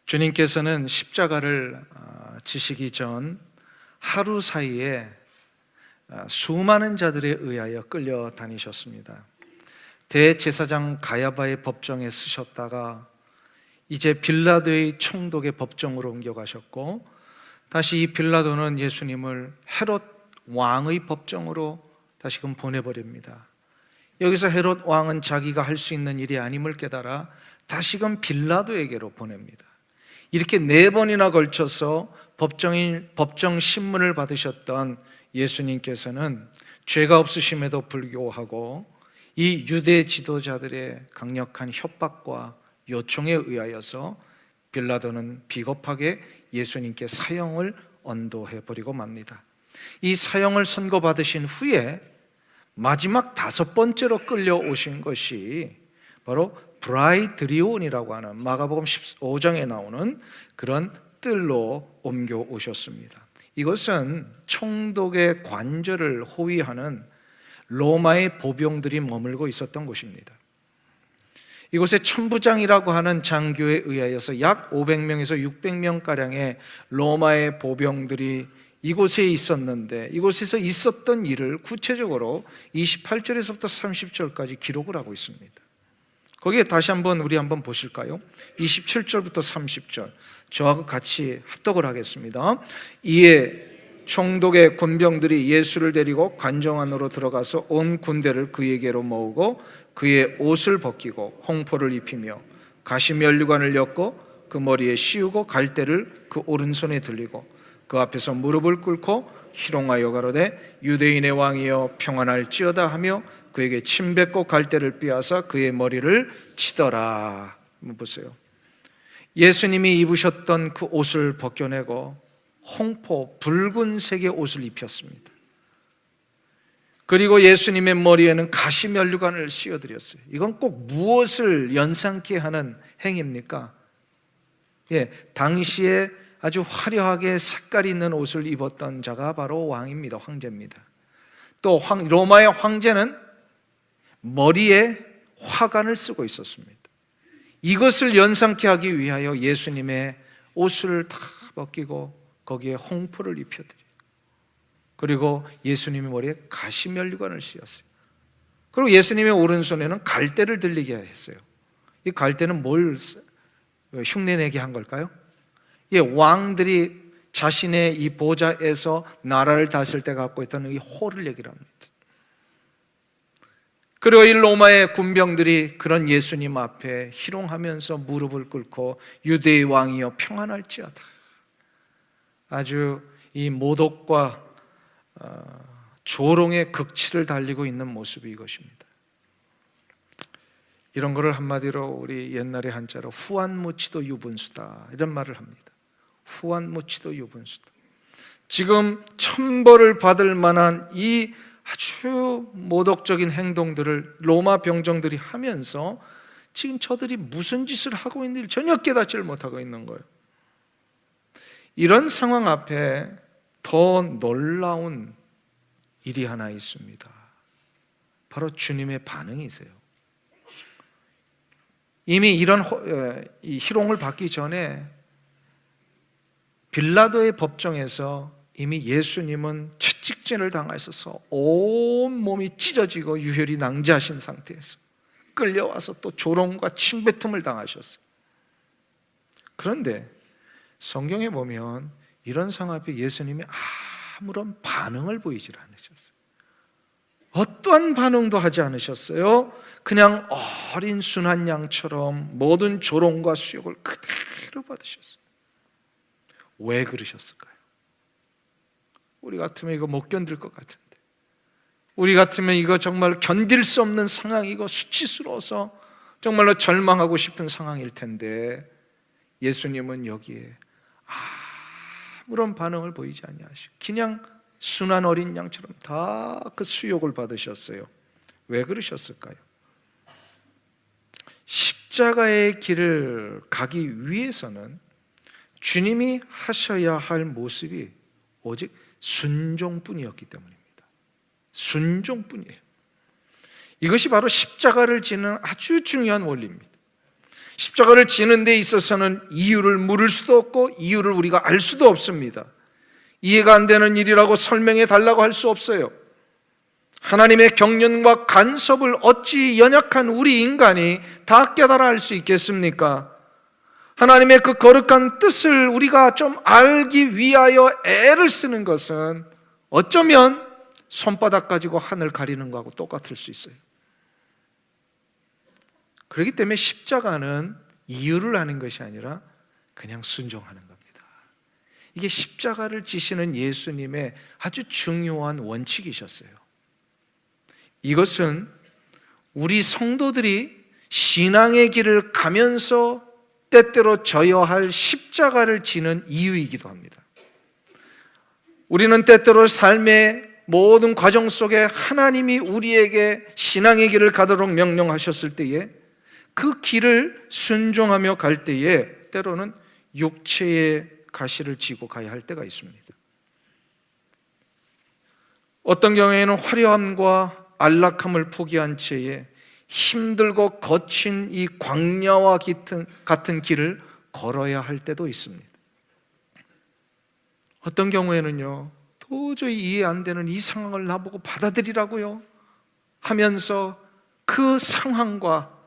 주님께서는 십자가를 지시기 전 하루 사이에 수많은 자들에 의하여 끌려다니셨습니다. 대제사장 가야바의 법정에 서셨다가 이제 빌라도의 총독의 법정으로 옮겨가셨고, 다시 이 빌라도는 예수님을 헤롯 왕의 법정으로 다시금 보내버립니다. 여기서 헤롯 왕은 자기가 할 수 있는 일이 아님을 깨달아 다시금 빌라도에게로 보냅니다. 이렇게 4번이나 걸쳐서 법정 신문을 받으셨던 예수님께서는 죄가 없으심에도 불구하고 이 유대 지도자들의 강력한 협박과 요청에 의하여서 빌라도는 비겁하게 예수님께 사형을 언도해 버리고 맙니다. 이 사형을 선고받으신 후에 마지막 5번째로 끌려오신 것이 바로 브라이드리온이라고 하는 마가복음 15장에 나오는 그런 뜰로 옮겨오셨습니다. 이것은 총독의 관절을 호위하는 로마의 보병들이 머물고 있었던 곳입니다. 이곳에 천부장이라고 하는 장교에 의하여서 약 500명에서 600명가량의 로마의 보병들이 이곳에 있었는데, 이곳에서 있었던 일을 구체적으로 28절에서부터 30절까지 기록을 하고 있습니다. 거기에 다시 우리 한번 보실까요? 27절부터 30절 저하고 같이 합독을 하겠습니다. 이에 총독의 군병들이 예수를 데리고 관정 안으로 들어가서 온 군대를 그에게로 모으고 그의 옷을 벗기고 홍포를 입히며 가시면류관을 엮고 그 머리에 씌우고 갈대를 그 오른손에 들리고 그 앞에서 무릎을 꿇고 희롱하여 가로되 유대인의 왕이여 평안할지어다 하며 그에게 침 뱉고 갈대를 빼앗아 그의 머리를 치더라. 한번 보세요. 예수님이 입으셨던 그 옷을 벗겨내고 홍포 붉은색의 옷을 입혔습니다. 그리고 예수님의 머리에는 가시면류관을 씌워드렸어요. 이건 꼭 무엇을 연상케 하는 행위입니까? 당시에 아주 화려하게 색깔 있는 옷을 입었던 자가 바로 왕입니다. 황제입니다. 또 로마의 황제는 머리에 화관을 쓰고 있었습니다. 이것을 연상케 하기 위하여 예수님의 옷을 다 벗기고 거기에 홍포를 입혀드려요. 그리고 예수님의 머리에 가시면류관을 씌웠어요. 그리고 예수님의 오른손에는 갈대를 들리게 했어요. 이 갈대는 뭘 흉내내게 한 걸까요? 왕들이 자신의 이 보좌에서 나라를 다스릴 때 갖고 있던 이 호를 얘기를 합니다. 그리고 이 로마의 군병들이 그런 예수님 앞에 희롱하면서 무릎을 꿇고 유대의 왕이여 평안할지어다. 아주 이 모독과 조롱의 극치를 달리고 있는 모습이 이것입니다. 이런 거를 한마디로 우리 옛날에 한자로 후안무치도 유분수다 이런 말을 합니다. 후안무치도 유분수다. 지금 천벌을 받을 만한 이 아주 모독적인 행동들을 로마 병정들이 하면서 지금 저들이 무슨 짓을 하고 있는지 전혀 깨닫지를 못하고 있는 거예요. 이런 상황 앞에 더 놀라운 일이 하나 있습니다. 바로 주님의 반응이세요. 이미 이런 희롱을 받기 전에 빌라도의 법정에서 이미 예수님은 채찍질을 당하셔서 온 몸이 찢어지고 유혈이 낭자하신 상태에서 끌려와서 또 조롱과 침뱉음을 당하셨어요. 그런데 성경에 보면 이런 상황 앞에 예수님이 아무런 반응을 보이질 않으셨어요. 어떠한 반응도 하지 않으셨어요. 그냥 어린 순한 양처럼 모든 조롱과 수욕을 그대로 받으셨어요. 왜 그러셨을까요? 우리 같으면 이거 못 견딜 것 같은데, 우리 같으면 이거 정말 견딜 수 없는 상황이고 수치스러워서 정말로 절망하고 싶은 상황일 텐데 예수님은 여기에 아무런 반응을 보이지 아니하시고 그냥 순한 어린 양처럼 다 그 수욕을 받으셨어요. 왜 그러셨을까요? 십자가의 길을 가기 위해서는 주님이 하셔야 할 모습이 오직 순종뿐이었기 때문입니다. 순종뿐이에요. 이것이 바로 십자가를 지는 아주 중요한 원리입니다. 십자가를 지는 데 있어서는 이유를 물을 수도 없고 이유를 우리가 알 수도 없습니다. 이해가 안 되는 일이라고 설명해 달라고 할 수 없어요. 하나님의 경륜과 간섭을 어찌 연약한 우리 인간이 다 깨달아 알 수 있겠습니까? 하나님의 그 거룩한 뜻을 우리가 좀 알기 위하여 애를 쓰는 것은 어쩌면 손바닥 가지고 하늘 가리는 거하고 똑같을 수 있어요. 그렇기 때문에 십자가는 이유를 하는 것이 아니라 그냥 순종하는 겁니다. 이게 십자가를 지시는 예수님의 아주 중요한 원칙이셨어요. 이것은 우리 성도들이 신앙의 길을 가면서 때때로 져야 할 십자가를 지는 이유이기도 합니다. 우리는 때때로 삶의 모든 과정 속에 하나님이 우리에게 신앙의 길을 가도록 명령하셨을 때에 그 길을 순종하며 갈 때에 때로는 육체의 가시를 지고 가야 할 때가 있습니다. 어떤 경우에는 화려함과 안락함을 포기한 채에 힘들고 거친 이 광야와 같은 길을 걸어야 할 때도 있습니다. 어떤 경우에는요, 도저히 이해 안 되는 이 상황을 나보고 받아들이라고요 하면서 그 상황과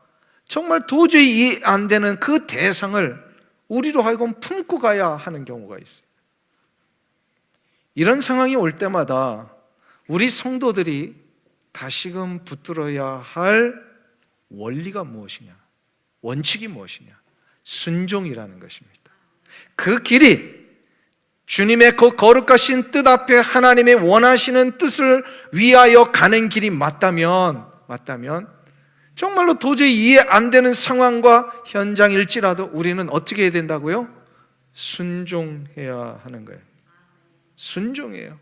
정말 도저히 이해 안 되는 그 대상을 우리로 하여금 품고 가야 하는 경우가 있어요. 이런 상황이 올 때마다 우리 성도들이 다시금 붙들어야 할 원리가 무엇이냐, 원칙이 무엇이냐, 순종이라는 것입니다. 그 길이 주님의 그 거룩하신 뜻 앞에 하나님의 원하시는 뜻을 위하여 가는 길이 맞다면 정말로 도저히 이해 안 되는 상황과 현장일지라도 우리는 어떻게 해야 된다고요? 순종해야 하는 거예요. 순종해요.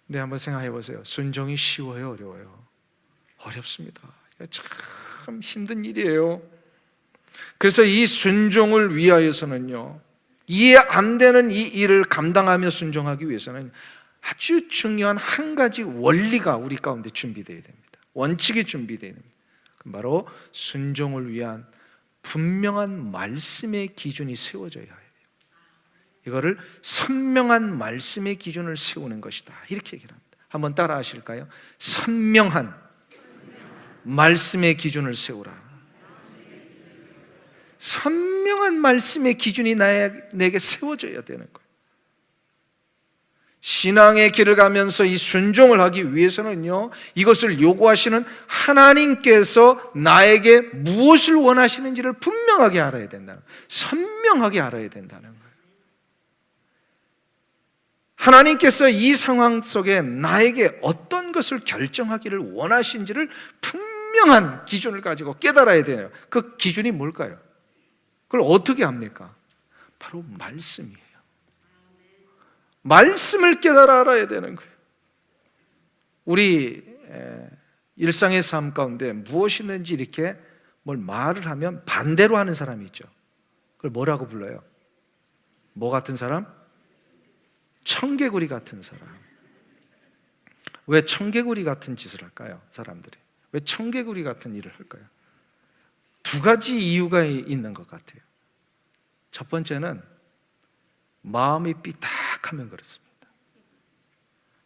네, 한번 생각해 보세요. 순종이 쉬워요, 어려워요? 어렵습니다. 참 힘든 일이에요. 그래서 이 순종을 위하여서는요, 이해 안 되는 이 일을 감당하며 순종하기 위해서는 아주 중요한 한 가지 원리가 우리 가운데 준비되어야 됩니다. 원칙이 준비되어야 됩니다. 바로 순종을 위한 분명한 말씀의 기준이 세워져야 해요. 이거를 선명한 말씀의 기준을 세우는 것이다, 이렇게 얘기를 합니다. 한번 따라 하실까요? 선명한 말씀의 기준을 세우라. 선명한 말씀의 기준이 내게 세워져야 되는 거예요. 신앙의 길을 가면서 이 순종을 하기 위해서는요, 이것을 요구하시는 하나님께서 나에게 무엇을 원하시는지를 분명하게 알아야 된다는 거예요. 선명하게 알아야 된다는 거예요. 하나님께서 이 상황 속에 나에게 어떤 것을 결정하기를 원하신지를 분명한 기준을 가지고 깨달아야 돼요. 그 기준이 뭘까요? 그걸 어떻게 합니까? 바로 말씀이에요. 말씀을 깨달아 알아야 되는 거예요. 우리 일상의 삶 가운데 무엇이든지 이렇게 뭘 말을 하면 반대로 하는 사람이 있죠. 그걸 뭐라고 불러요? 뭐 같은 사람? 청개구리 같은 사람. 왜 청개구리 같은 짓을 할까요? 사람들이 왜 청개구리 같은 일을 할까요? 두 가지 이유가 있는 것 같아요. 첫 번째는 마음이 삐딱하면 그렇습니다.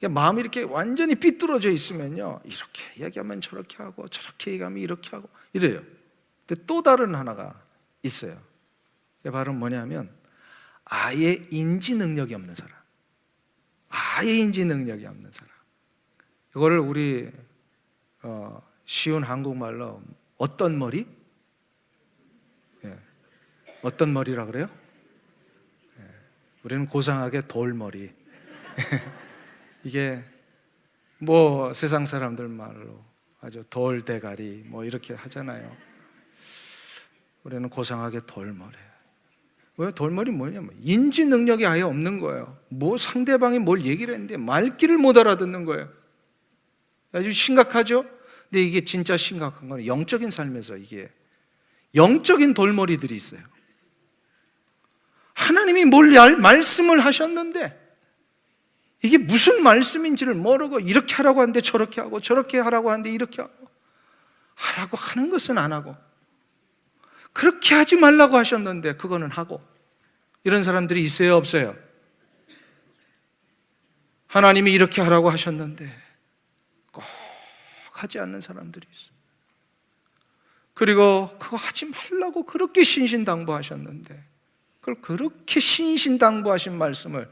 마음이 이렇게 완전히 삐뚤어져 있으면요, 이렇게 얘기하면 저렇게 하고 저렇게 얘기하면 이렇게 하고 이래요. 근데 또 다른 하나가 있어요. 그게 바로 뭐냐면 아예 인지 능력이 없는 사람. 아예 인지 능력이 없는 사람. 이거를 우리 쉬운 한국말로 어떤 머리? 어떤 머리라 그래요? 우리는 고상하게 돌머리. 이게 뭐 세상 사람들 말로 아주 돌대가리 뭐 이렇게 하잖아요. 우리는 고상하게 돌머리. 왜 돌머리 뭐냐면 인지 능력이 아예 없는 거예요. 뭐 상대방이 뭘 얘기를 했는데 말귀를 못 알아듣는 거예요. 아주 심각하죠? 근데 이게 진짜 심각한 건 영적인 삶에서 이게 영적인 돌머리들이 있어요. 하나님이 뭘 말씀을 하셨는데 이게 무슨 말씀인지를 모르고 이렇게 하라고 하는데 저렇게 하고 저렇게 하라고 하는데 이렇게 하고 하라고 하는 것은 안 하고 그렇게 하지 말라고 하셨는데 그거는 하고. 이런 사람들이 있어요, 없어요? 하나님이 이렇게 하라고 하셨는데 꼭 하지 않는 사람들이 있어요. 그리고 그거 하지 말라고 그렇게 신신당부하셨는데 그걸 그렇게 신신당부하신 말씀을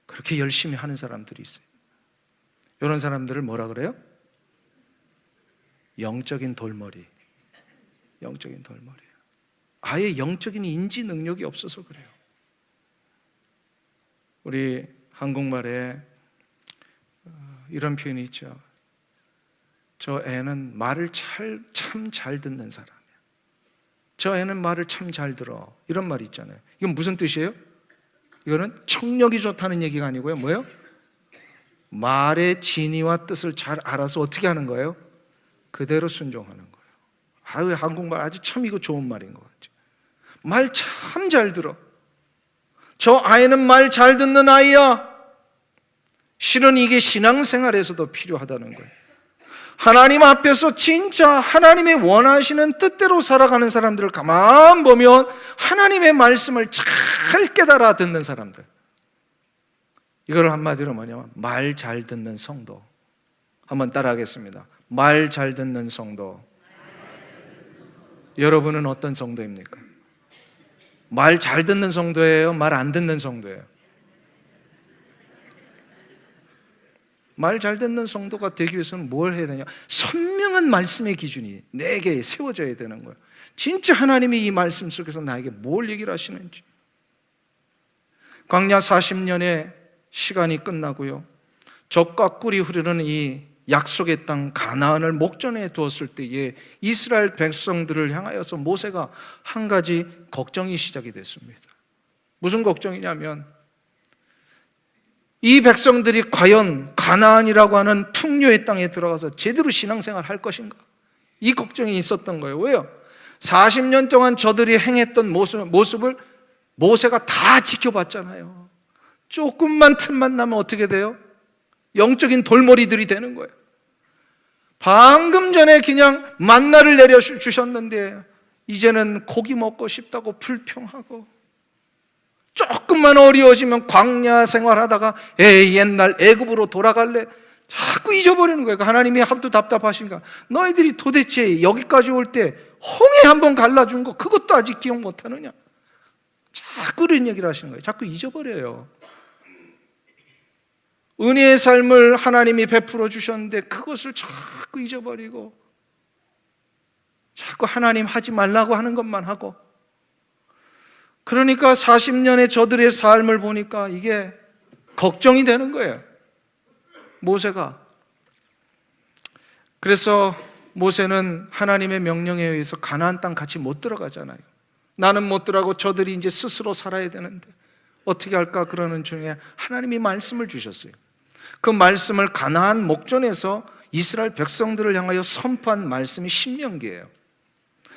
그렇게 열심히 하는 사람들이 있어요. 이런 사람들을 뭐라 그래요? 영적인 돌머리. 영적인 돌머리예요. 아예 영적인 인지 능력이 없어서 그래요. 우리 한국말에 이런 표현이 있죠. 저 애는 말을 참 잘 듣는 사람이야. 저 애는 말을 참 잘 들어. 이런 말이 있잖아요. 이건 무슨 뜻이에요? 이거는 청력이 좋다는 얘기가 아니고요. 뭐예요? 말의 진위와 뜻을 잘 알아서 어떻게 하는 거예요? 그대로 순종하는 거예요. 아유, 한국말 아주 참 이거 좋은 말인 것 같죠. 말 참 잘 들어. 저 아이는 말 잘 듣는 아이야. 실은 이게 신앙생활에서도 필요하다는 거예요. 하나님 앞에서 진짜 하나님의 원하시는 뜻대로 살아가는 사람들을 가만 보면 하나님의 말씀을 잘 깨달아 듣는 사람들. 이걸 한마디로 뭐냐면 말 잘 듣는 성도. 한번 따라하겠습니다. 말 잘 듣는 성도. 여러분은 어떤 성도입니까? 말 잘 듣는 성도예요? 말 안 듣는 성도예요? 말 잘 듣는 성도가 되기 위해서는 뭘 해야 되냐? 선명한 말씀의 기준이 내게 세워져야 되는 거예요. 진짜 하나님이 이 말씀 속에서 나에게 뭘 얘기를 하시는지. 광야 40년의 시간이 끝나고요, 젖과 꿀이 흐르는 이 약속의 땅 가나안을 목전에 두었을 때에 이스라엘 백성들을 향하여서 모세가 한 가지 걱정이 시작이 됐습니다. 무슨 걱정이냐면 이 백성들이 과연 가나안이라고 하는 풍요의 땅에 들어가서 제대로 신앙생활 할 것인가? 이 걱정이 있었던 거예요. 왜요? 40년 동안 저들이 행했던 모습을 모세가 다 지켜봤잖아요. 조금만 틈만 나면 어떻게 돼요? 영적인 돌머리들이 되는 거예요. 방금 전에 그냥 만나를 내려주셨는데 이제는 고기 먹고 싶다고 불평하고, 조금만 어려워지면 광야 생활하다가 에이 옛날 애굽으로 돌아갈래, 자꾸 잊어버리는 거예요. 하나님이 하도 답답하신가? 너희들이 도대체 여기까지 올 때 홍해 한번 갈라준 거 그것도 아직 기억 못하느냐? 자꾸 이런 얘기를 하시는 거예요. 자꾸 잊어버려요. 은혜의 삶을 하나님이 베풀어 주셨는데 그것을 자꾸 잊어버리고 자꾸 하나님 하지 말라고 하는 것만 하고, 그러니까 40년의 저들의 삶을 보니까 이게 걱정이 되는 거예요, 모세가. 그래서 모세는 하나님의 명령에 의해서 가나안 땅 같이 못 들어가잖아요. 나는 못 들어가고 저들이 이제 스스로 살아야 되는데 어떻게 할까? 그러는 중에 하나님이 말씀을 주셨어요. 그 말씀을 가나안 목전에서 이스라엘 백성들을 향하여 선포한 말씀이 신명기예요.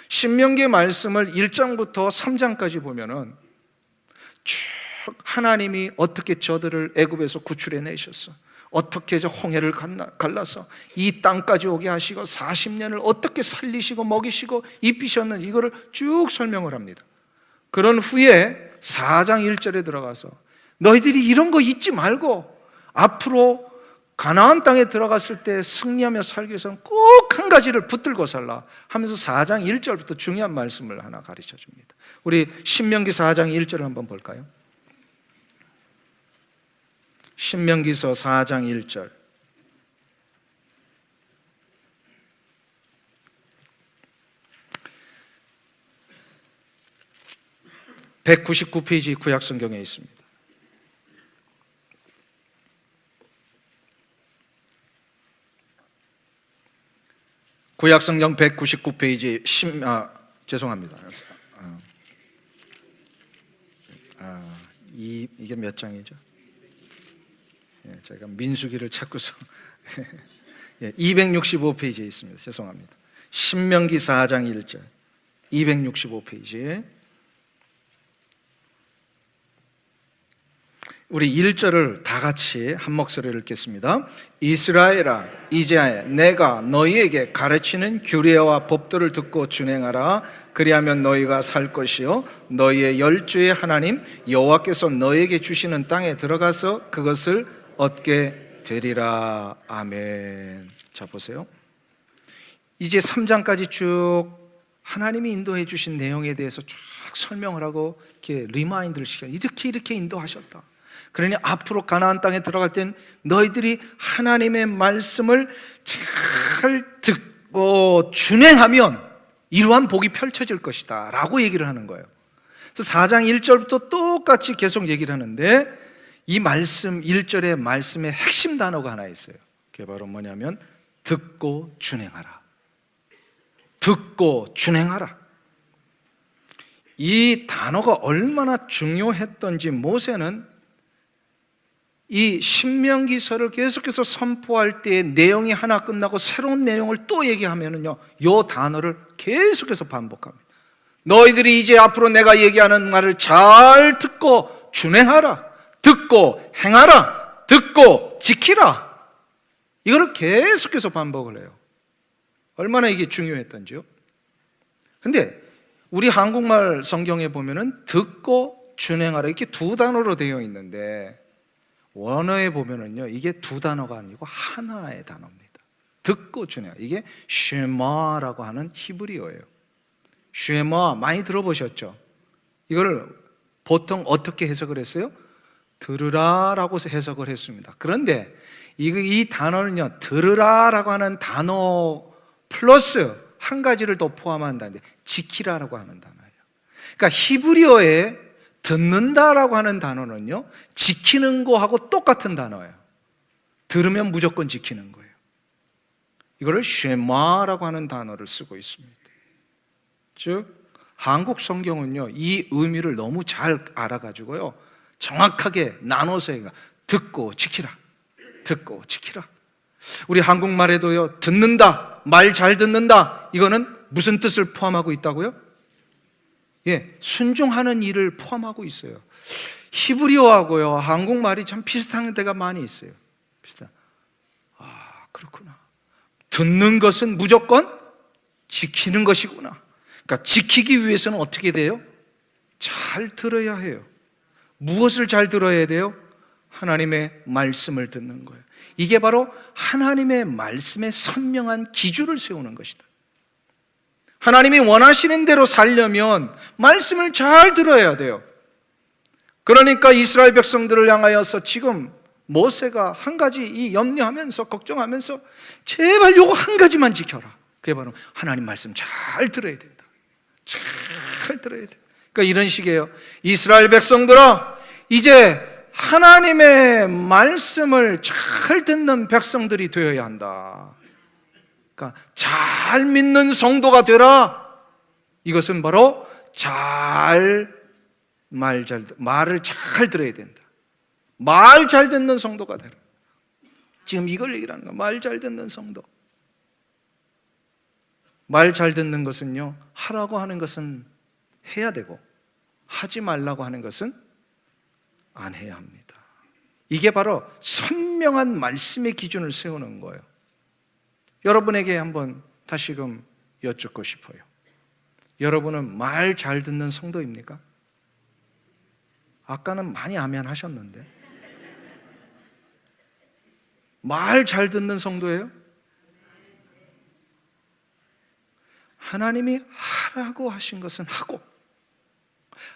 신명기의 말씀을 1장부터 3장까지 보면은 쭉 하나님이 어떻게 저들을 애굽에서 구출해 내셨어, 어떻게 저 홍해를 갈라서 이 땅까지 오게 하시고 40년을 어떻게 살리시고 먹이시고 입히셨는지 이거를 쭉 설명을 합니다. 그런 후에 4장 1절에 들어가서 너희들이 이런 거 잊지 말고 앞으로 가나안 땅에 들어갔을 때 승리하며 살기 위해서는 꼭 한 가지를 붙들고 살라 하면서 4장 1절부터 중요한 말씀을 하나 가르쳐 줍니다. 우리 신명기 4장 1절을 한번 볼까요? 신명기서 4장 1절. (199페이지) 구약성경에 있습니다. 구약성경 199페이지 죄송합니다. 이게 몇 장이죠? 제가 민수기를 찾고서 265페이지에 있습니다. 죄송합니다. 신명기 4장 1절 265페이지. 우리 1절을 다 같이 한 목소리를 읽겠습니다. 이스라엘아, 이제 내가 너희에게 가르치는 규례와 법도를 듣고 준행하라. 그리하면 너희가 살 것이요 너희의 열조의 하나님 여호와께서 너희에게 주시는 땅에 들어가서 그것을 얻게 되리라. 아멘. 자, 보세요. 이제 3장까지 쭉 하나님이 인도해 주신 내용에 대해서 쭉 설명을 하고 이렇게 리마인드를 시켜요. 이렇게 인도하셨다. 그러니 앞으로 가나안 땅에 들어갈 땐 너희들이 하나님의 말씀을 잘 듣고 준행하면 이러한 복이 펼쳐질 것이다 라고 얘기를 하는 거예요. 그래서 4장 1절부터 똑같이 계속 얘기를 하는데 이 말씀 1절의 말씀의 핵심 단어가 하나 있어요. 그게 바로 뭐냐면 듣고 준행하라. 듣고 준행하라. 이 단어가 얼마나 중요했던지 모세는 이 신명기서를 계속해서 선포할 때 내용이 하나 끝나고 새로운 내용을 또 얘기하면은요, 이 단어를 계속해서 반복합니다. 너희들이 이제 앞으로 내가 얘기하는 말을 잘 듣고 준행하라. 듣고 행하라. 듣고 지키라. 이거를 계속해서 반복을 해요. 얼마나 이게 중요했던지요. 근데 우리 한국말 성경에 보면은 듣고 준행하라 이렇게 두 단어로 되어 있는데 원어에 보면은요, 이게 두 단어가 아니고 하나의 단어입니다. 듣고 준행. 이게 쉐마라고 하는 히브리어예요. 쉐마 많이 들어보셨죠? 이걸 보통 어떻게 해석을 했어요? 들으라라고 해석을 했습니다. 그런데 이 단어는요, 들으라라고 하는 단어 플러스 한 가지를 더 포함한다는데 지키라라고 하는 단어예요. 그러니까 히브리어에 듣는다라고 하는 단어는요, 지키는 거하고 똑같은 단어예요. 들으면 무조건 지키는 거예요. 이거를 쉐마라고 하는 단어를 쓰고 있습니다. 즉 한국 성경은요, 이 의미를 너무 잘 알아가지고요, 정확하게 나눠서 듣고 지키라, 듣고 지키라. 우리 한국말에도요, 듣는다, 말 잘 듣는다, 이거는 무슨 뜻을 포함하고 있다고요? 예, 순종하는 일을 포함하고 있어요. 히브리어하고요, 한국말이 참 비슷한 데가 많이 있어요. 비슷한. 아, 그렇구나. 듣는 것은 무조건 지키는 것이구나. 그러니까 지키기 위해서는 어떻게 돼요? 잘 들어야 해요. 무엇을 잘 들어야 돼요? 하나님의 말씀을 듣는 거예요. 이게 바로 하나님의 말씀에 선명한 기준을 세우는 것이다. 하나님이 원하시는 대로 살려면 말씀을 잘 들어야 돼요. 그러니까 이스라엘 백성들을 향하여서 지금 모세가 한 가지 이 염려하면서 걱정하면서 제발 요거 한 가지만 지켜라. 그게 바로 하나님 말씀 잘 들어야 된다. 잘 들어야 돼. 그러니까 이런 식이에요. 이스라엘 백성들아, 이제 하나님의 말씀을 잘 듣는 백성들이 되어야 한다. 그러니까 잘 믿는 성도가 되라. 이것은 바로 말을 잘 들어야 된다. 말 잘 듣는 성도가 되라. 지금 이걸 얘기를 하는 거야. 말 잘 듣는 성도. 말 잘 듣는 것은요, 하라고 하는 것은 해야 되고 하지 말라고 하는 것은 안 해야 합니다. 이게 바로 선명한 말씀의 기준을 세우는 거예요. 여러분에게 한번 다시금 여쭙고 싶어요. 여러분은 말 잘 듣는 성도입니까? 아까는 많이 아멘 하셨는데. 말 잘 듣는 성도예요? 하나님이 하라고 하신 것은 하고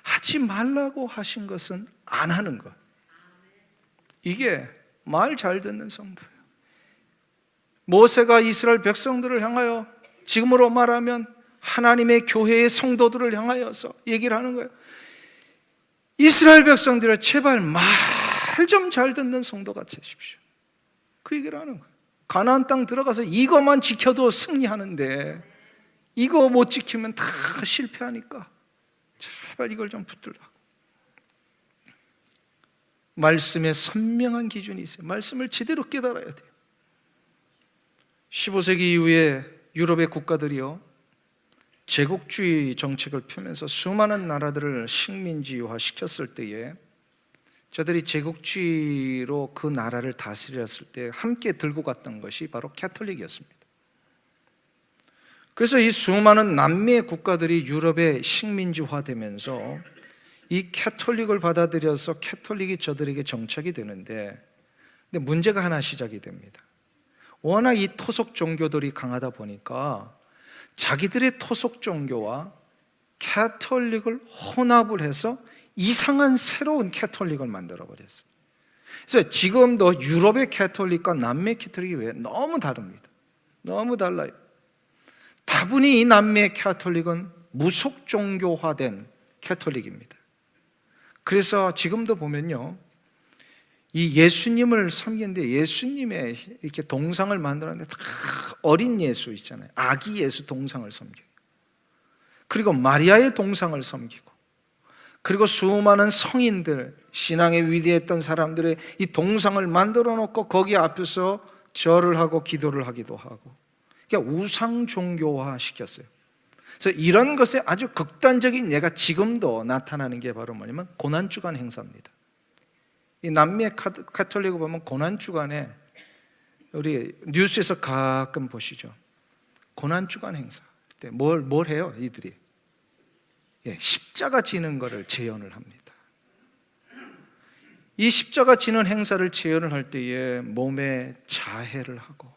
하지 말라고 하신 것은 안 하는 것. 이게 말 잘 듣는 성도예요. 모세가 이스라엘 백성들을 향하여, 지금으로 말하면 하나님의 교회의 성도들을 향하여서 얘기를 하는 거예요. 이스라엘 백성들을 제발 말 좀 잘 듣는 성도가 되십시오. 그 얘기를 하는 거예요. 가나안 땅 들어가서 이것만 지켜도 승리하는데 이거 못 지키면 다 실패하니까 제발 이걸 좀 붙들라고. 말씀에 선명한 기준이 있어요. 말씀을 제대로 깨달아야 돼요. 15세기 이후에 유럽의 국가들이요, 제국주의 정책을 펴면서 수많은 나라들을 식민지화 시켰을 때에 저들이 제국주의로 그 나라를 다스렸을 때 함께 들고 갔던 것이 바로 캐톨릭이었습니다. 그래서 이 수많은 남미의 국가들이 유럽의 식민지화되면서 이 캐톨릭을 받아들여서 캐톨릭이 저들에게 정착이 되는데, 근데 문제가 하나 시작이 됩니다. 워낙 이 토속 종교들이 강하다 보니까 자기들의 토속 종교와 캐톨릭을 혼합을 해서 이상한 새로운 캐톨릭을 만들어 버렸어요. 그래서 지금도 유럽의 캐톨릭과 남미의 캐톨릭이 왜 너무 다릅니다. 너무 달라요. 다분히 이 남미의 캐톨릭은 무속 종교화된 캐톨릭입니다. 그래서 지금도 보면요, 이 예수님을 섬기는데 예수님의 이렇게 동상을 만들었는데 다 어린 예수 있잖아요. 아기 예수 동상을 섬겨요. 그리고 마리아의 동상을 섬기고, 그리고 수많은 성인들, 신앙에 위대했던 사람들의 이 동상을 만들어 놓고 거기 앞에서 절을 하고 기도를 하기도 하고, 그러니까 우상 종교화 시켰어요. 그래서 이런 것에 아주 극단적인 예가 지금도 나타나는 게 바로 뭐냐면 고난주간 행사입니다. 이 남미의 카톨릭을 보면 고난주간에, 우리 뉴스에서 가끔 보시죠. 고난주간 행사 때 뭘 해요 이들이? 십자가 지는 것을 재현을 합니다. 이 십자가 지는 행사를 재현을 할 때에 몸에 자해를 하고,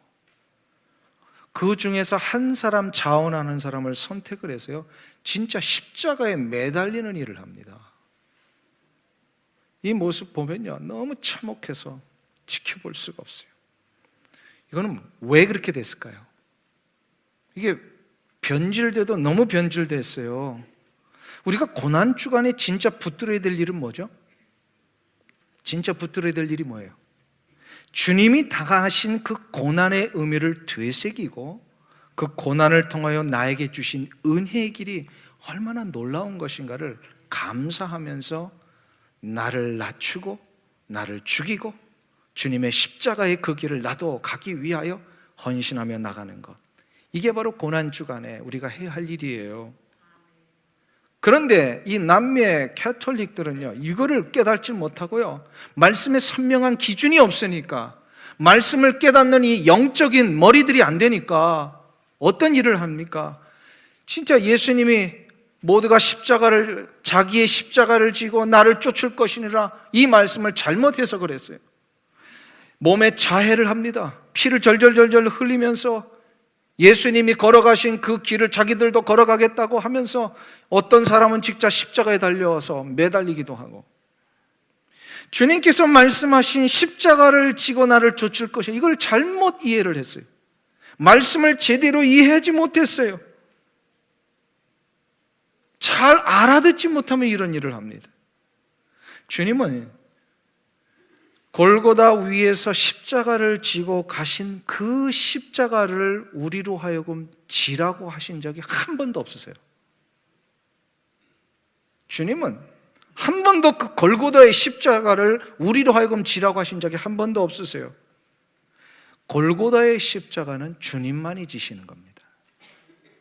그 중에서 한 사람 자원하는 사람을 선택을 해서요, 진짜 십자가에 매달리는 일을 합니다. 이 모습 보면요, 너무 참혹해서 지켜볼 수가 없어요. 이거는 왜 그렇게 됐을까요? 이게 변질돼도 너무 변질됐어요. 우리가 고난주간에 진짜 붙들어야 될 일은 뭐죠? 진짜 붙들어야 될 일이 뭐예요? 주님이 당하신 그 고난의 의미를 되새기고, 그 고난을 통하여 나에게 주신 은혜의 길이 얼마나 놀라운 것인가를 감사하면서 나를 낮추고 나를 죽이고 주님의 십자가의 그 길을 나도 가기 위하여 헌신하며 나가는 것, 이게 바로 고난주간에 우리가 해야 할 일이에요. 그런데 이 남미의 캐톨릭들은요, 이거를 깨닫지 못하고요, 말씀에 선명한 기준이 없으니까, 말씀을 깨닫는 이 영적인 머리들이 안 되니까 어떤 일을 합니까? 진짜 예수님이 모두가 자기의 십자가를 지고 나를 쫓을 것이니라, 이 말씀을 잘못 해석을 했어요. 몸에 자해를 합니다. 피를 절절절절 흘리면서 예수님이 걸어가신 그 길을 자기들도 걸어가겠다고 하면서 어떤 사람은 직접 십자가에 달려서 매달리기도 하고, 주님께서 말씀하신 십자가를 지고 나를 쫓을 것이, 이걸 잘못 이해를 했어요. 말씀을 제대로 이해하지 못했어요. 잘 알아듣지 못하면 이런 일을 합니다. 주님은 골고다 위에서 십자가를 지고 가신 그 십자가를 우리로 하여금 지라고 하신 적이 한 번도 없으세요. 주님은 한 번도 그 골고다의 십자가를 우리로 하여금 지라고 하신 적이 한 번도 없으세요. 골고다의 십자가는 주님만이 지시는 겁니다.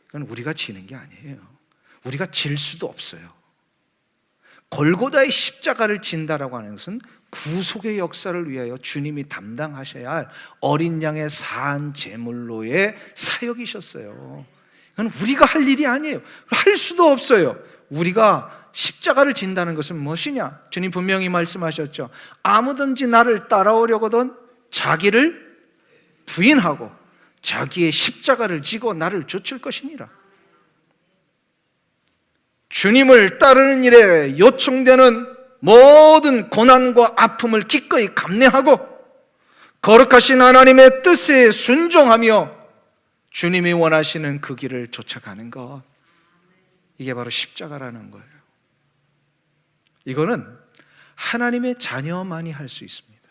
그건 우리가 지는 게 아니에요. 우리가 질 수도 없어요. 골고다의 십자가를 진다라고 하는 것은 구속의 역사를 위하여 주님이 담당하셔야 할 어린 양의 산 제물로의 사역이셨어요. 그건 우리가 할 일이 아니에요. 할 수도 없어요. 우리가 십자가를 진다는 것은 무엇이냐? 주님 분명히 말씀하셨죠. 아무든지 나를 따라오려거든 자기를 부인하고 자기의 십자가를 지고 나를 쫓을 것이니라. 주님을 따르는 일에 요청되는 모든 고난과 아픔을 기꺼이 감내하고 거룩하신 하나님의 뜻에 순종하며 주님이 원하시는 그 길을 쫓아가는 것, 이게 바로 십자가라는 거예요. 이거는 하나님의 자녀만이 할 수 있습니다.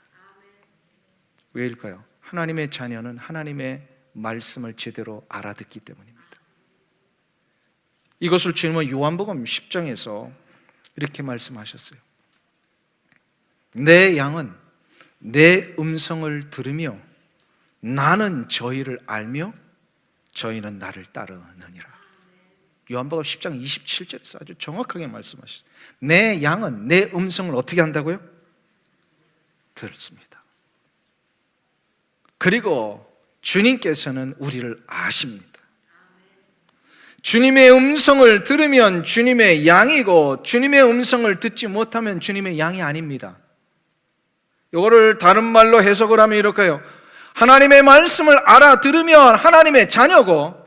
왜일까요? 하나님의 자녀는 하나님의 말씀을 제대로 알아듣기 때문입니다. 이것을 주님은 요한복음 10장에서 이렇게 말씀하셨어요. 내 양은 내 음성을 들으며 나는 저희를 알며 저희는 나를 따르느니라. 요한복음 10장 27절에서 아주 정확하게 말씀하셨어요. 내 양은 내 음성을 어떻게 한다고요? 들습니다. 그리고 주님께서는 우리를 아십니다. 주님의 음성을 들으면 주님의 양이고 주님의 음성을 듣지 못하면 주님의 양이 아닙니다. 이거를 다른 말로 해석을 하면 이렇게요. 하나님의 말씀을 알아들으면 하나님의 자녀고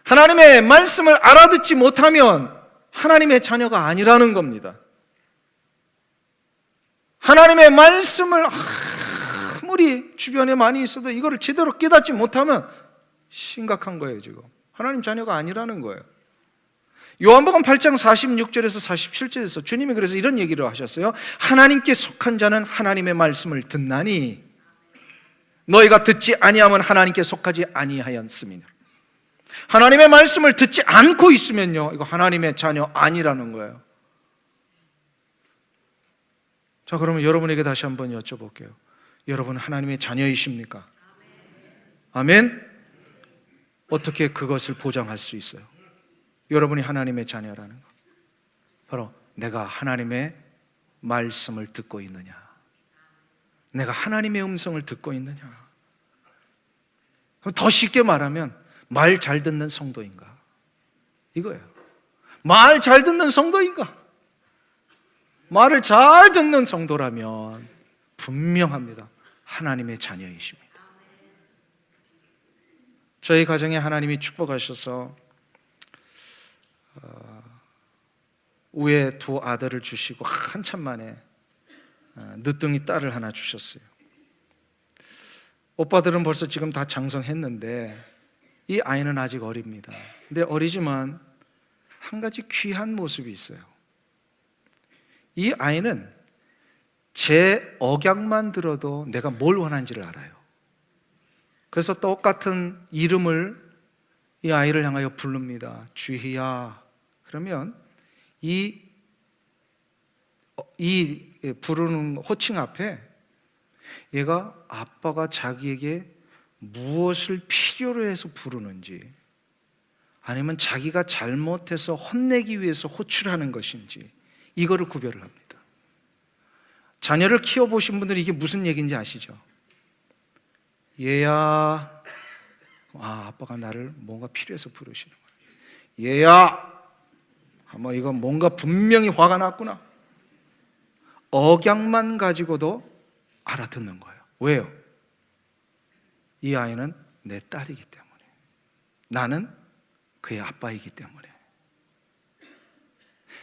하나님의 말씀을 알아듣지 못하면 하나님의 자녀가 아니라는 겁니다. 하나님의 말씀을 아무리 주변에 많이 있어도 이거를 제대로 깨닫지 못하면 심각한 거예요. 지금 하나님 자녀가 아니라는 거예요. 요한복음 8장 46절에서 47절에서 주님이 그래서 이런 얘기를 하셨어요. 하나님께 속한 자는 하나님의 말씀을 듣나니 너희가 듣지 아니하면 하나님께 속하지 아니하였음이니라. 하나님의 말씀을 듣지 않고 있으면요, 이거 하나님의 자녀 아니라는 거예요. 자, 그러면 여러분에게 다시 한번 여쭤볼게요. 여러분 하나님의 자녀이십니까? 아멘? 어떻게 그것을 보장할 수 있어요? 여러분이 하나님의 자녀라는 것, 바로 내가 하나님의 말씀을 듣고 있느냐, 내가 하나님의 음성을 듣고 있느냐. 더 쉽게 말하면 말 잘 듣는 성도인가, 이거예요. 말 잘 듣는 성도인가? 말을 잘 듣는 성도라면 분명합니다. 하나님의 자녀이십니다. 저희 가정에 하나님이 축복하셔서 위에 두 아들을 주시고 한참 만에 늦둥이 딸을 하나 주셨어요. 오빠들은 벌써 지금 다 장성했는데 이 아이는 아직 어립니다. 근데 어리지만 한 가지 귀한 모습이 있어요. 이 아이는 제 억양만 들어도 내가 뭘 원하는지를 알아요. 그래서 똑같은 이름을 이 아이를 향하여 부릅니다. 주희야. 그러면 이 부르는 호칭 앞에 얘가 아빠가 자기에게 무엇을 필요로 해서 부르는지, 아니면 자기가 잘못해서 혼내기 위해서 호출하는 것인지, 이거를 구별을 합니다. 자녀를 키워보신 분들이 이게 무슨 얘기인지 아시죠? 얘야, 아빠가 나를 뭔가 필요해서 부르시는 거예요. 얘야, 아마 이거 뭔가 분명히 화가 났구나. 억양만 가지고도 알아듣는 거예요. 왜요? 이 아이는 내 딸이기 때문에, 나는 그의 아빠이기 때문에.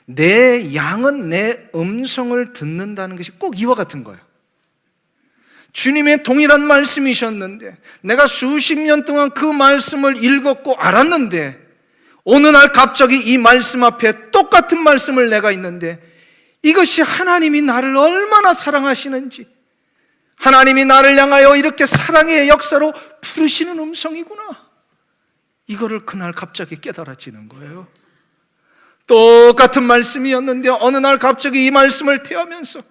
내 양은 내 음성을 듣는다는 것이 꼭 이와 같은 거예요. 주님의 동일한 말씀이셨는데, 내가 수십 년 동안 그 말씀을 읽었고 알았는데, 어느 날 갑자기 이 말씀 앞에 똑같은 말씀을 내가 있는데, 이것이 하나님이 나를 얼마나 사랑하시는지, 하나님이 나를 향하여 이렇게 사랑의 역사로 부르시는 음성이구나, 이거를 그날 갑자기 깨달아지는 거예요. 똑같은 말씀이었는데 어느 날 갑자기 이 말씀을 대하면서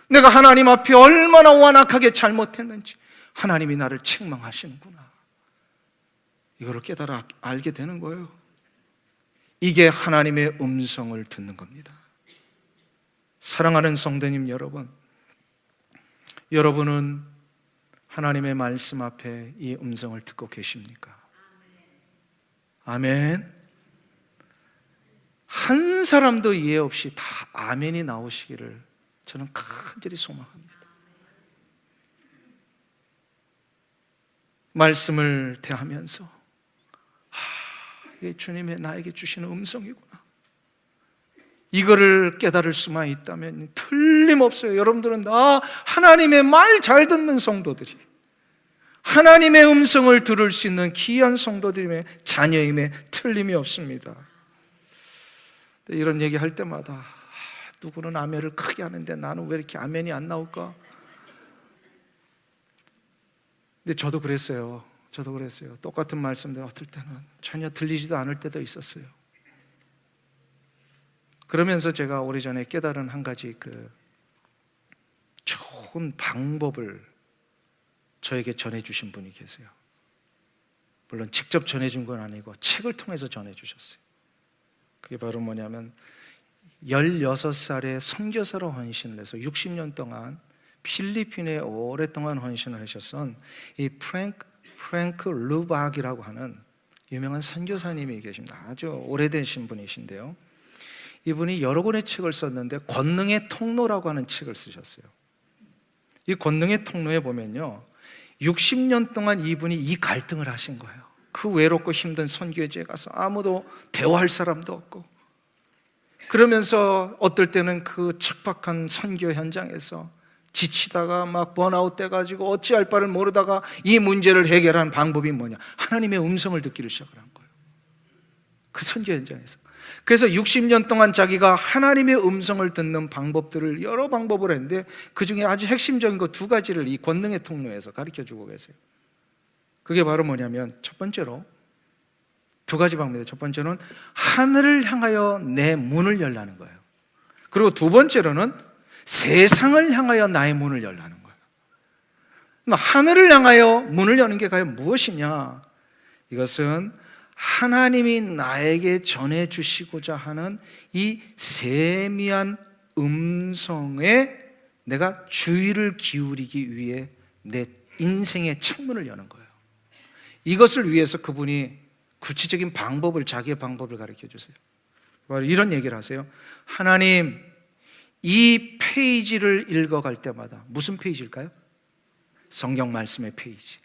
내가 하나님 앞에 얼마나 완악하게 잘못했는지 하나님이 나를 책망하시는구나, 이거를 깨달아 알게 되는 거예요. 이게 하나님의 음성을 듣는 겁니다. 사랑하는 성도님 여러분, 여러분은 하나님의 말씀 앞에 이 음성을 듣고 계십니까? 아멘. 한 사람도 이해 없이 다 아멘이 나오시기를 저는 간절히 소망합니다. 말씀을 대하면서 이게 주님의 나에게 주시는 음성이구나, 이거를 깨달을 수만 있다면 틀림없어요. 여러분들은 하나님의 말 잘 듣는 성도들이, 하나님의 음성을 들을 수 있는 귀한 성도들임의 자녀임에 틀림이 없습니다. 이런 얘기 할 때마다 누구는 아멘을 크게 하는데 나는 왜 이렇게 아멘이 안 나올까? 근데 저도 그랬어요. 똑같은 말씀들 어떨 때는 전혀 들리지도 않을 때도 있었어요. 그러면서 제가 오래전에 깨달은 한 가지 좋은 방법을 저에게 전해주신 분이 계세요. 물론 직접 전해준 건 아니고 책을 통해서 전해주셨어요. 그게 바로 뭐냐면 16살에 선교사로 헌신을 해서 60년 동안 필리핀에 오랫동안 헌신을 하셨던 이 프랭크 루박이라고 하는 유명한 선교사님이 계십니다. 아주 오래되신 분이신데요. 이분이 여러 권의 책을 썼는데 권능의 통로라고 하는 책을 쓰셨어요. 이 권능의 통로에 보면요, 60년 동안 이분이 이 갈등을 하신 거예요. 그 외롭고 힘든 선교지에 가서 아무도 대화할 사람도 없고, 그러면서 어떨 때는 그 척박한 선교 현장에서 지치다가 막 번아웃 돼가지고 어찌할 바를 모르다가 이 문제를 해결한 방법이 뭐냐, 하나님의 음성을 듣기를 시작을 한 거예요. 그 선교 현장에서. 그래서 60년 동안 자기가 하나님의 음성을 듣는 방법들을 여러 방법을 했는데 그 중에 아주 핵심적인 거 2가지를 이 권능의 통로에서 가르쳐주고 계세요. 그게 바로 뭐냐면, 첫 번째로 2가지 방법이에요. 첫 번째는 하늘을 향하여 내 문을 열라는 거예요. 그리고 2번째로는 세상을 향하여 나의 문을 열라는 거예요. 하늘을 향하여 문을 여는 게 과연 무엇이냐? 이것은 하나님이 나에게 전해주시고자 하는 이 세미한 음성에 내가 주의를 기울이기 위해 내 인생의 창문을 여는 거예요. 이것을 위해서 그분이 구체적인 방법을, 자기의 방법을 가르쳐 주세요. 바로 이런 얘기를 하세요. 하나님, 이 페이지를 읽어갈 때마다, 무슨 페이지일까요? 성경 말씀의 페이지.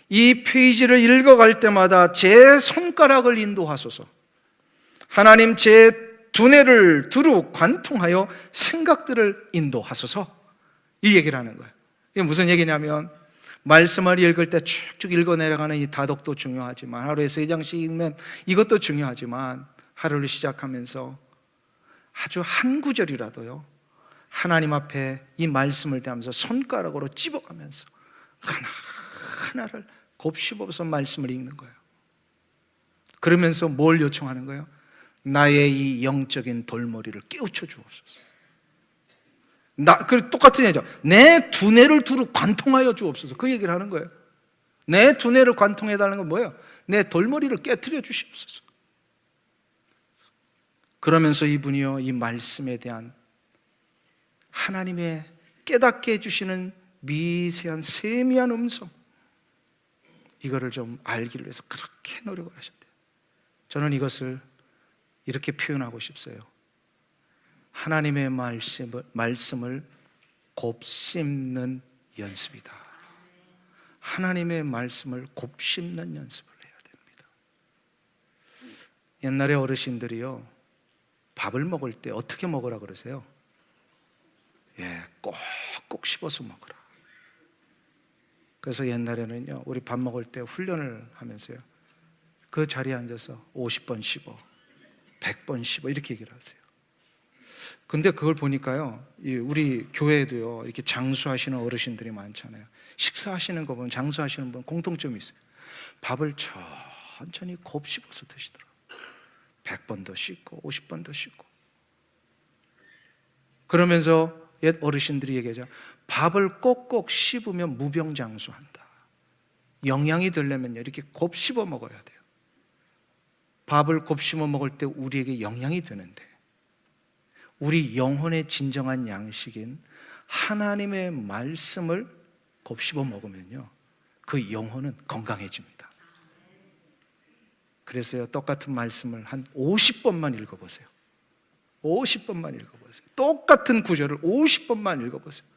이 페이지를 읽어갈 때마다 제 손가락을 인도하소서. 하나님, 제 두뇌를 두루 관통하여 생각들을 인도하소서. 이 얘기를 하는 거예요. 이게 무슨 얘기냐면, 말씀을 읽을 때 쭉쭉 읽어 내려가는 이 다독도 중요하지만, 하루에 3장씩 읽는 이것도 중요하지만, 하루를 시작하면서 아주 한 구절이라도요, 하나님 앞에 이 말씀을 대하면서 손가락으로 찝어가면서 하나하나를 곱씹어서 말씀을 읽는 거예요. 그러면서 뭘 요청하는 거예요? 나의 이 영적인 돌머리를 깨우쳐 주옵소서. 똑같은 얘기죠. 내 두뇌를 두루 관통하여 주옵소서. 그 얘기를 하는 거예요. 내 두뇌를 관통해달라는 건 뭐예요? 내 돌머리를 깨트려 주시옵소서. 그러면서 이분이요, 이 말씀에 대한 하나님의 깨닫게 해주시는 미세한 세미한 음성, 이거를 좀 알기를 위해서 그렇게 노력을 하셨대요. 저는 이것을 이렇게 표현하고 싶어요. 하나님의 말씀을 곱씹는 연습이다. 하나님의 말씀을 곱씹는 연습을 해야 됩니다. 옛날에 어르신들이요, 밥을 먹을 때 어떻게 먹으라 그러세요? 꼭꼭 씹어서 먹으라. 그래서 옛날에는요, 우리 밥 먹을 때 훈련을 하면서요, 그 자리에 앉아서 50번 씹어, 100번 씹어, 이렇게 얘기를 하세요. 근데 그걸 보니까요, 우리 교회에도요, 이렇게 장수하시는 어르신들이 많잖아요. 식사하시는 거 보면 장수하시는 분 공통점이 있어요. 밥을 천천히 곱씹어서 드시더라고요. 100번도 씹고 50번도 씹고. 그러면서 옛 어르신들이 얘기하죠. 밥을 꼭꼭 씹으면 무병장수한다. 영양이 되려면 이렇게 곱씹어 먹어야 돼요. 밥을 곱씹어 먹을 때 우리에게 영양이 되는데, 우리 영혼의 진정한 양식인 하나님의 말씀을 곱씹어 먹으면요, 그 영혼은 건강해집니다. 그래서요, 똑같은 말씀을 한 50번만 읽어보세요. 50번만 읽어보세요. 똑같은 구절을 50번만 읽어보세요.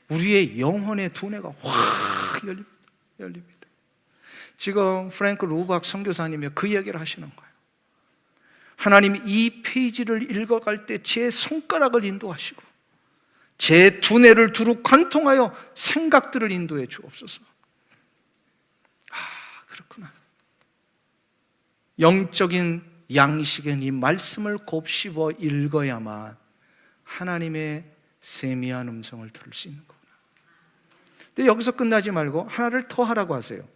우리의 영혼의 두뇌가 확 열립니다. 지금 프랭크 루박 선교사님이 그 얘기를 하시는 거예요. 하나님, 이 페이지를 읽어갈 때 제 손가락을 인도하시고 제 두뇌를 두루 관통하여 생각들을 인도해 주옵소서. 그렇구나. 영적인 양식은 이 말씀을 곱씹어 읽어야만 하나님의 세미한 음성을 들을 수 있는 거구나. 근데 여기서 끝나지 말고 하나를 더 하라고 하세요.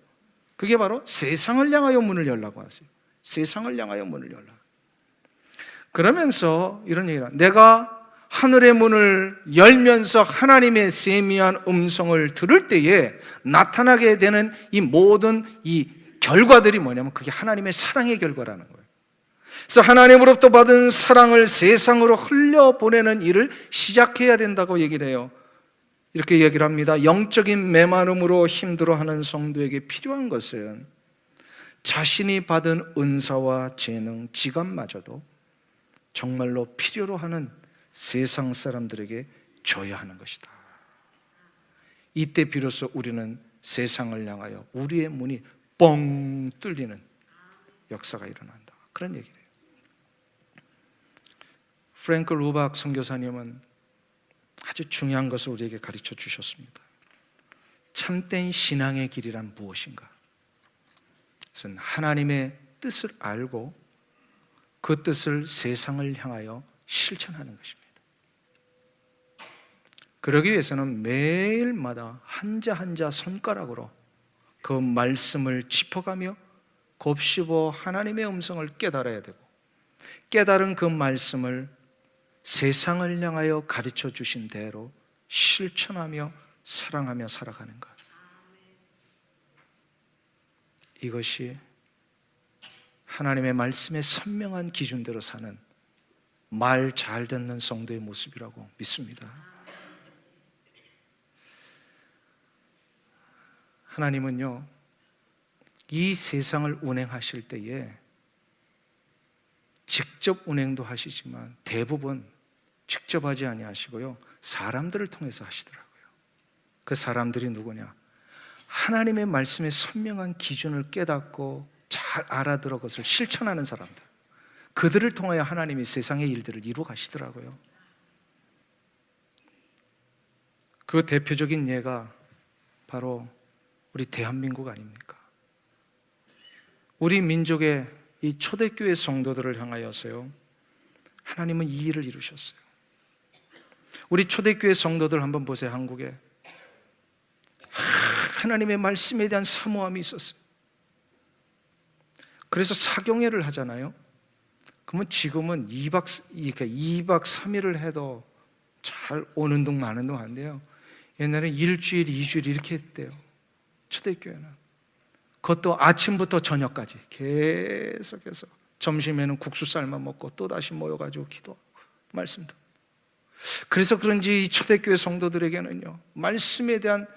그게 바로 세상을 향하여 문을 열라고 하세요. 세상을 향하여 문을 열라. 그러면서 이런 얘기를 합니다. 내가 하늘의 문을 열면서 하나님의 세미한 음성을 들을 때에 나타나게 되는 이 모든 이 결과들이 뭐냐면, 그게 하나님의 사랑의 결과라는 거예요. 그래서 하나님으로부터 받은 사랑을 세상으로 흘려보내는 일을 시작해야 된다고 얘기를 해요. 이렇게 얘기를 합니다. 영적인 메마름으로 힘들어하는 성도에게 필요한 것은 자신이 받은 은사와 재능, 지감마저도 정말로 필요로 하는 세상 사람들에게 줘야 하는 것이다. 이때 비로소 우리는 세상을 향하여 우리의 문이 뻥 뚫리는 역사가 일어난다. 그런 얘기예요. 프랭크 루박 선교사님은 아주 중요한 것을 우리에게 가르쳐 주셨습니다. 참된 신앙의 길이란 무엇인가? 그것은 하나님의 뜻을 알고 그 뜻을 세상을 향하여 실천하는 것입니다. 그러기 위해서는 매일마다 한자 한자 손가락으로 그 말씀을 짚어가며 곱씹어 하나님의 음성을 깨달아야 되고, 깨달은 그 말씀을 세상을 향하여 가르쳐 주신 대로 실천하며 사랑하며 살아가는 것. 이것이 하나님의 말씀의 선명한 기준대로 사는 말 잘 듣는 성도의 모습이라고 믿습니다. 하나님은요, 이 세상을 운행하실 때에 직접 운행도 하시지만 대부분 직접 하지 아니하시고요, 사람들을 통해서 하시더라고요. 그 사람들이 누구냐? 하나님의 말씀의 선명한 기준을 깨닫고 잘 알아들어 그것을 실천하는 사람들, 그들을 통하여 하나님이 세상의 일들을 이루어 가시더라고요. 그 대표적인 예가 바로 우리 대한민국 아닙니까? 우리 민족의 이 초대교회 성도들을 향하여서요, 하나님은 이 일을 이루셨어요. 우리 초대교회 성도들 한번 보세요. 한국에 하나님의 말씀에 대한 사모함이 있었어요. 그래서 사경회를 하잖아요. 그러면 지금은 2박 3일을 해도 잘 오는 둥 마는 둥 한대요. 옛날에는 일주일, 2주일 이렇게 했대요. 초대교회는. 그것도 아침부터 저녁까지 계속해서 점심에는 국수 삶아 먹고 또다시 모여가지고 기도하고 말씀도. 그래서 그런지 이 초대교회 성도들에게는요, 말씀에 대한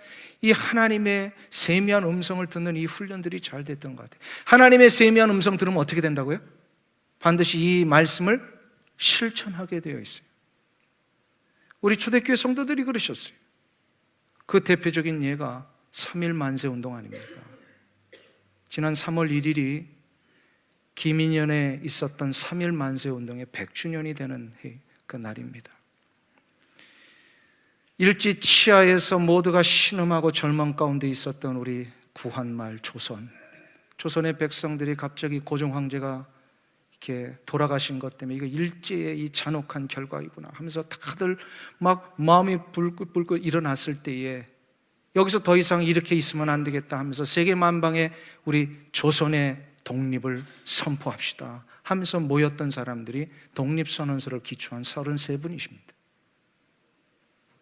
이 하나님의 세미한 음성을 듣는 이 훈련들이 잘 됐던 것 같아요. 하나님의 세미한 음성 들으면 어떻게 된다고요? 반드시 이 말씀을 실천하게 되어 있어요. 우리 초대교회 성도들이 그러셨어요. 그 대표적인 예가 3.1 만세 운동 아닙니까? 지난 3월 1일이 기민연에 있었던 3.1 만세 운동의 100주년이 되는 그 날입니다. 일제 치하에서 모두가 신음하고 절망 가운데 있었던 우리 구한말 조선의 백성들이 갑자기 고종 황제가 이렇게 돌아가신 것 때문에 이거 일제의 이 잔혹한 결과이구나 하면서 다들 막 마음이 불끈불끈 일어났을 때에 여기서 더 이상 이렇게 있으면 안 되겠다 하면서 세계 만방에 우리 조선의 독립을 선포합시다 하면서 모였던 사람들이 독립선언서를 기초한 33분이십니다.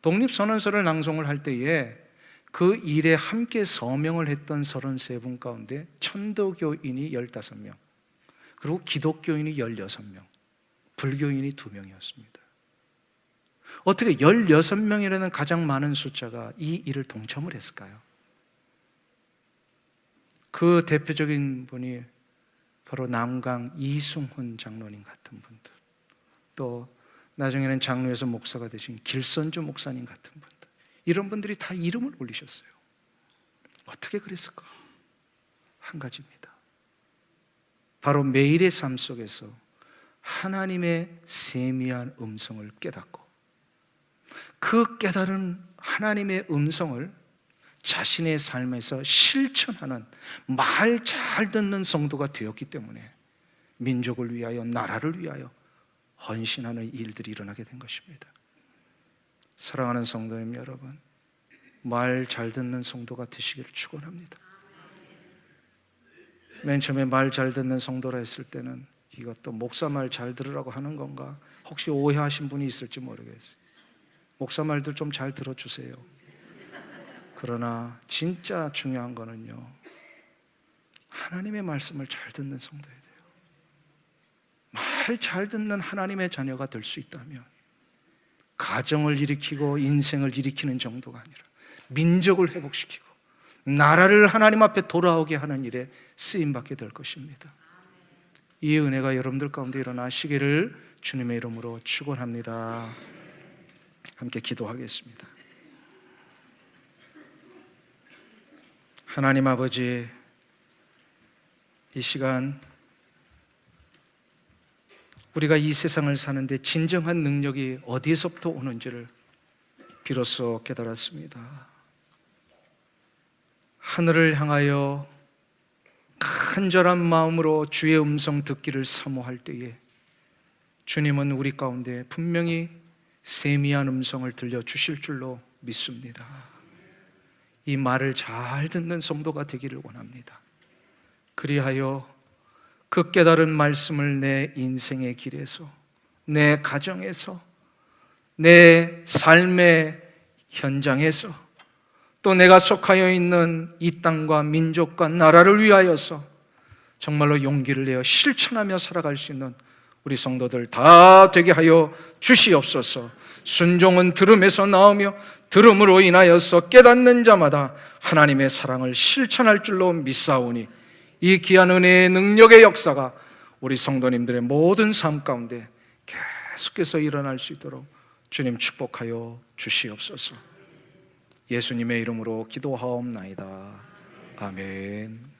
독립선언서를 낭송을 할 때에 그 일에 함께 서명을 했던 33분 가운데 천도교인이 15명, 그리고 기독교인이 16명, 불교인이 2명이었습니다. 어떻게 16명이라는 가장 많은 숫자가 이 일을 동참을 했을까요? 그 대표적인 분이 바로 남강 이승훈 장로님 같은 분들, 또 나중에는 장로에서 목사가 되신 길선주 목사님 같은 분들, 이런 분들이 다 이름을 올리셨어요. 어떻게 그랬을까? 한 가지입니다. 바로 매일의 삶 속에서 하나님의 세미한 음성을 깨닫고 그 깨달은 하나님의 음성을 자신의 삶에서 실천하는 말 잘 듣는 성도가 되었기 때문에 민족을 위하여, 나라를 위하여 헌신하는 일들이 일어나게 된 것입니다. 사랑하는 성도님 여러분, 말 잘 듣는 성도가 되시기를 축원합니다. 맨 처음에 말 잘 듣는 성도라 했을 때는 이것도 목사 말 잘 들으라고 하는 건가 혹시 오해하신 분이 있을지 모르겠어요. 목사 말도 좀 잘 들어주세요. 그러나 진짜 중요한 거는요, 하나님의 말씀을 잘 듣는 성도예요. 말 잘 듣는 하나님의 자녀가 될 수 있다면 가정을 일으키고 인생을 일으키는 정도가 아니라 민족을 회복시키고 나라를 하나님 앞에 돌아오게 하는 일에 쓰임받게 될 것입니다. 이 은혜가 여러분들 가운데 일어나시기를 주님의 이름으로 축원합니다. 함께 기도하겠습니다. 하나님 아버지, 이 시간 우리가 이 세상을 사는데 진정한 능력이 어디에서부터 오는지를 비로소 깨달았습니다. 하늘을 향하여 간절한 마음으로 주의 음성 듣기를 사모할 때에 주님은 우리 가운데 분명히 세미한 음성을 들려주실 줄로 믿습니다. 이 말을 잘 듣는 성도가 되기를 원합니다. 그리하여 그 깨달은 말씀을 내 인생의 길에서, 내 가정에서, 내 삶의 현장에서, 또 내가 속하여 있는 이 땅과 민족과 나라를 위하여서 정말로 용기를 내어 실천하며 살아갈 수 있는 우리 성도들 다 되게 하여 주시옵소서. 순종은 들음에서 나오며 들음으로 인하여서 깨닫는 자마다 하나님의 사랑을 실천할 줄로 믿사오니 이 귀한 은혜의 능력의 역사가 우리 성도님들의 모든 삶 가운데 계속해서 일어날 수 있도록 주님 축복하여 주시옵소서. 예수님의 이름으로 기도하옵나이다. 아멘.